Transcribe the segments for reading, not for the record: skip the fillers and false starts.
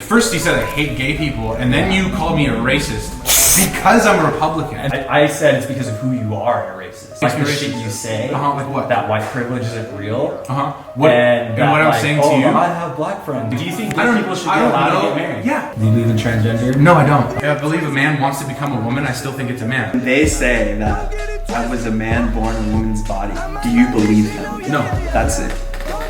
First he said I hate gay people, and then you called me a racist because I'm a Republican. I said it's because of who you are a racist. Like the shit you say. Like what? That white privilege isn't real. What? And what I'm saying to you. I have black friends. Do you think people should be allowed to get married? Yeah. Do you believe in transgender? No, I don't. If I believe a man wants to become a woman, I still think it's a man. They say that I was a man born in a woman's body. Do you believe them? No. That's it.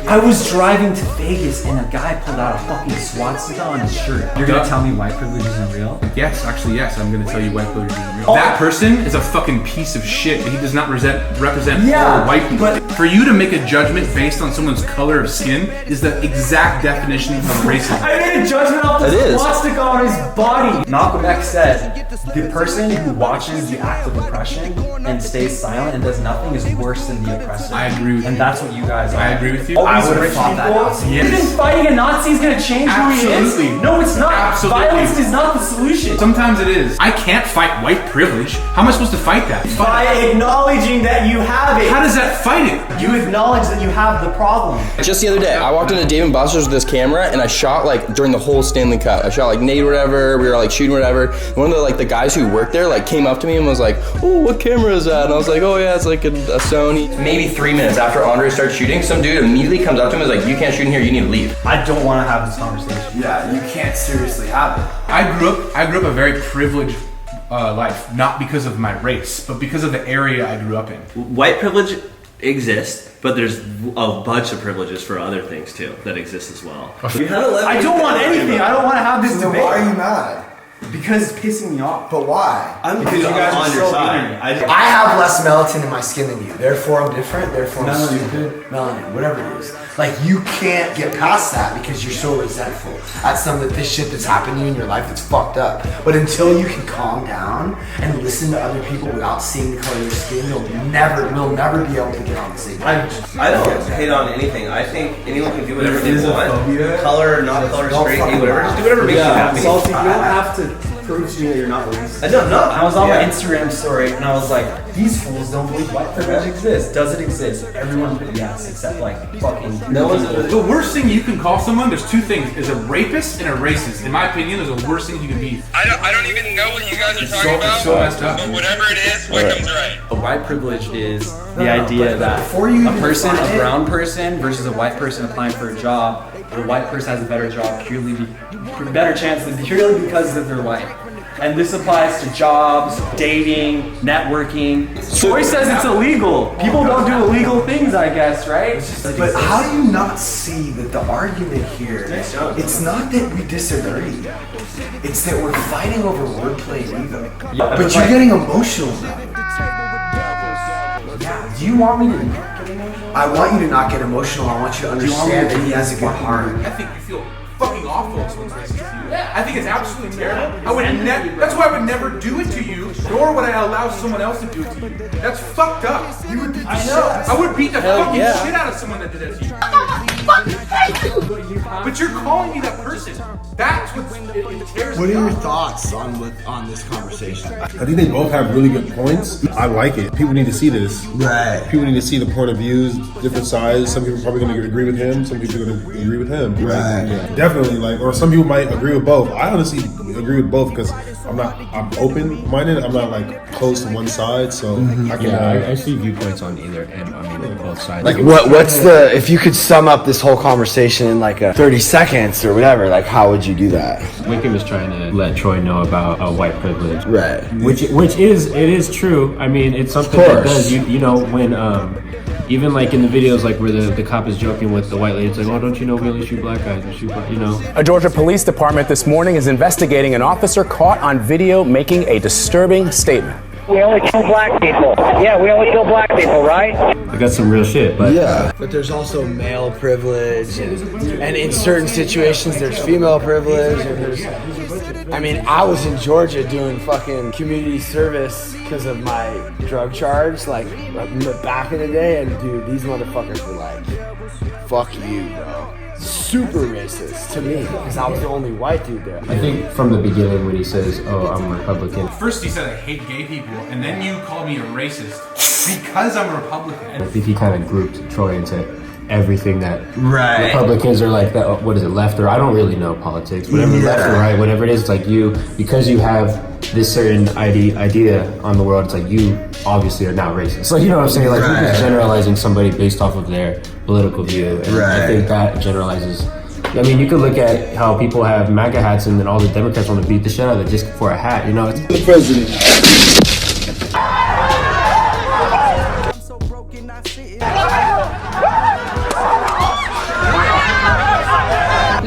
I was driving to Vegas and a guy pulled out a fucking swastika on his shirt. You're gonna tell me white privilege isn't real? Yes, actually, yes. I'm gonna tell you white privilege isn't real. That person is a fucking piece of shit. He does not represent all white people. But for you to make a judgment based on someone's color of skin is the exact definition of racism. I made a judgment off the swastika on his body. Malcolm X said, the person who watches the act of oppression and stays silent and does nothing is worse than the oppressor. I agree with you. And that's what you guys are. I agree with you. I would have fought that Nazi. You think fighting a Nazi is going to change who he is? No, it's not. Absolutely. Violence is not the solution. Sometimes it is. I can't fight white privilege. How am I supposed to fight that? By acknowledging that you have it. How does that fight it? You acknowledge that you have the problem. Just the other day, I walked into Dave & Buster's with this camera and I shot like during the whole Stanley Cup. I shot like Nate or whatever. We were like shooting whatever. One of the guys who worked there like came up to me and was like, "Oh, what camera is that?" And I was like, "Oh yeah, it's like a Sony." Maybe 3 minutes after Andre started shooting, some dude immediately comes up to him and is like, "You can't shoot in here. You need to leave." I don't want to have this conversation. Yeah, you can't seriously have it. I grew up a very privileged life, not because of my race, but because of the area I grew up in. White privilege exists, but there's a bunch of privileges for other things too that exist as well. I don't want anything. I don't want to have this debate. Why are you mad? Because it's pissing me off. But why? Because you guys are on your side. I have less melatonin in my skin than you. Therefore, I'm different. Therefore, I'm stupid. Melanin, whatever it is. Like, you can't get past that because you're so resentful at some of this shit that's happening in your life that's fucked up. But until you can calm down and listen to other people without seeing the color of your skin, we'll never be able to get on the same page. I don't hate on anything. I think anyone can do whatever they want. Color, not color, straight, gay, whatever. Just do whatever makes you happy. Salty, you don't have to prove to me that you're not racist. I don't know. I was on my Instagram story and I was like, these fools don't believe white privilege exists. Does it exist? Everyone put yes, except like fucking no one's. The worst thing you can call someone, there's two things, is a rapist and a racist. In my opinion, there's the worst thing you can be. I don't even know what you guys are talking about. It's so messed up. But whatever it is, what comes right. White privilege is the idea that a brown person versus a white person applying for a job, the white person has a better job better chance purely because that they're white. And this applies to jobs, dating, networking. Troy says it's illegal. People don't do illegal things, I guess, right? But how do you not see that the argument here, it's not that we disagree. It's that we're fighting over wordplay and ego. Yeah, but you're getting emotional about it. Yeah, do you want me to not get emotional? I want you to not get emotional. I want you to understand that he has a good heart. I think you feel fucking awful if someone's racist to you. Yeah. I think it's absolutely terrible. That's why I would never do it to you, nor would I allow someone else to do it to you. That's fucked up. You would beat the shit out. I would beat the fucking shit out of someone that did that to you. But you're calling me that person. That's what it tears me. What are your thoughts on this conversation? I think they both have really good points. I like it. People need to see this. Right. People need to see the point of views, different sides. Some people are probably going to agree with him. Some people are going to agree with him. Right. Yeah. Definitely. Or some people might agree with both. I honestly agree with both because I'm open-minded. I'm not close to one side. So I see viewpoints on either end. Both sides. What's the, if you could sum up this whole conversation in 30 seconds or whatever, how would you do that? Wickham is trying to let Troy know about white privilege, right? Which is true. I mean, it's something that does. You know when even in the videos where the cop is joking with the white lady, it's oh, don't you know we only shoot black guys? We shoot black, A Georgia police department this morning is investigating an officer caught on video making a disturbing statement. We only kill black people. Yeah, we only kill black people, right? I got some real shit, but yeah. But there's also male privilege, and in certain situations there's female privilege, and there's. I mean, I was in Georgia doing fucking community service because of my drug charge, back in the day, and dude, these motherfuckers were fuck you, bro. Super racist to me because I was the only white dude there. I think from the beginning when he says, "Oh, I'm a Republican." First he said I hate gay people, and then you called me a racist because I'm a Republican. I think he kind of grouped Troy into everything that Republicans are like, that, what is it, left or I don't really know politics, whatever, left or right, whatever it is, it's like because you have this certain idea on the world, it's like you obviously are now racist. So you know what I'm saying? Like you're just generalizing somebody based off of their political view. And I think that generalizes. I mean, you could look at how people have MAGA hats and then all the Democrats want to beat the shit out of it just for a hat, you know? It's the president.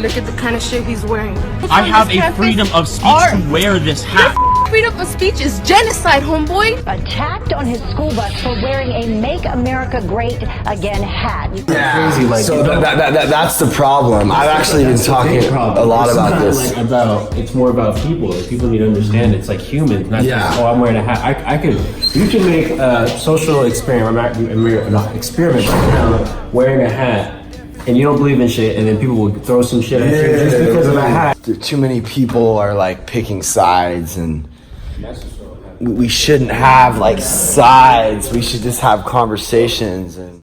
Look at the kind of shit he's wearing. I have a freedom of speech to wear this hat. Freedom of speech is genocide, homeboy. Attacked on his school bus for wearing a Make America Great Again hat. Crazy, like, so that's the problem. I've actually been talking a lot about this. Like it's more about people. Like, people need to understand it's like humans, not just, oh, I'm wearing a hat. You can make a social experiment right now wearing a hat. And you don't believe in shit, and then people will throw some shit at you just because of a hat. Too many people are like picking sides, and we shouldn't have like sides. We should just have conversations. And